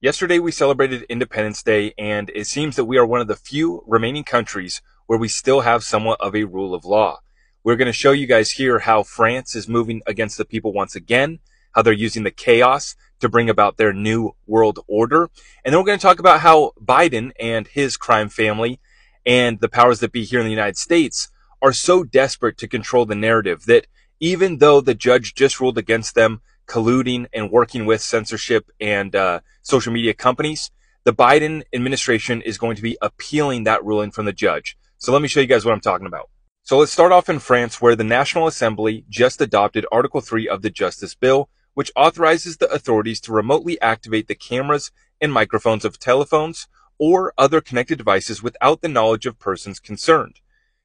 Yesterday, we celebrated Independence Day, and it seems that we are one of the few remaining countries where we still have somewhat of a rule of law. We're going to show you guys here how France is moving against the people once again, how they're using the chaos to bring about their new world order. And then we're going to talk about how Biden and his crime family and the powers that be here in the United States are so desperate to control the narrative that even though the judge just ruled against them, colluding and working with censorship and social media companies, the Biden administration is going to be appealing that ruling from the judge. So let me show you guys what I'm talking about. So let's start off in France, where the National Assembly just adopted Article 3 of the Justice Bill, which authorizes the authorities to remotely activate the cameras and microphones of telephones or other connected devices without the knowledge of persons concerned.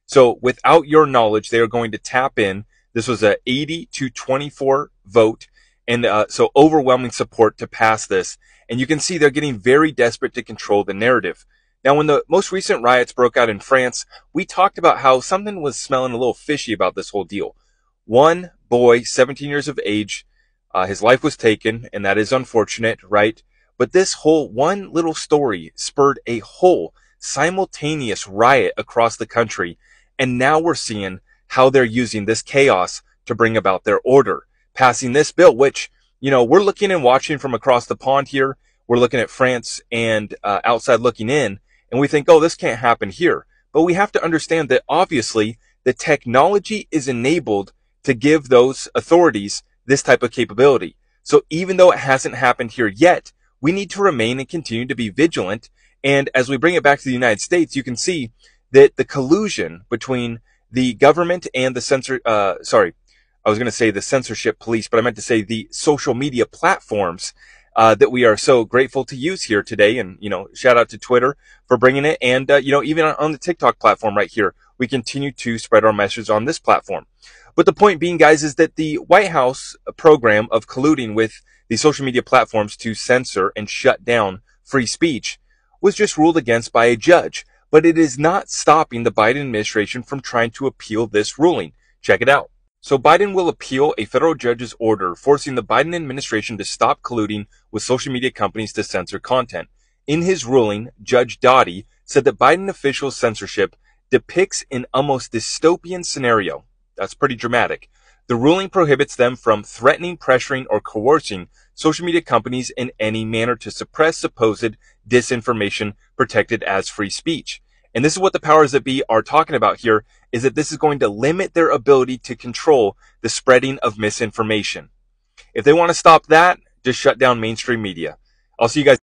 So without your knowledge, they are going to tap in. This was a 80 to 24 vote. And so overwhelming support to pass this. And you can see they're getting very desperate to control the narrative. Now, when the most recent riots broke out in France, we talked about how something was smelling a little fishy about this whole deal. One boy, 17 years of age, his life was taken, and that is unfortunate, right? But this whole one little story spurred a whole simultaneous riot across the country. And now we're seeing how they're using this chaos to bring about their order, passing this bill, which, we're looking and watching from across the pond here. We're looking at France and outside looking in, and we think, oh, this can't happen here. But we have to understand that obviously the technology is enabled to give those authorities this type of capability. So even though it hasn't happened here yet, we need to remain and continue to be vigilant. And as we bring it back to the United States, you can see that the collusion between the government and the the censorship police, but I meant to say the social media platforms that we are so grateful to use here today. And, shout out to Twitter for bringing it. And, even on the TikTok platform right here, we continue to spread our message on this platform. But the point being, guys, is that the White House program of colluding with the social media platforms to censor and shut down free speech was just ruled against by a judge. But it is not stopping the Biden administration from trying to appeal this ruling. Check it out. So Biden will appeal a federal judge's order forcing the Biden administration to stop colluding with social media companies to censor content. In his ruling, Judge Doughty said that Biden officials' censorship depicts an almost dystopian scenario. That's pretty dramatic. The ruling prohibits them from threatening, pressuring, or coercing social media companies in any manner to suppress supposed disinformation protected as free speech. And this is what the powers that be are talking about here, is that this is going to limit their ability to control the spreading of misinformation. If they want to stop that, just shut down mainstream media. I'll see you guys.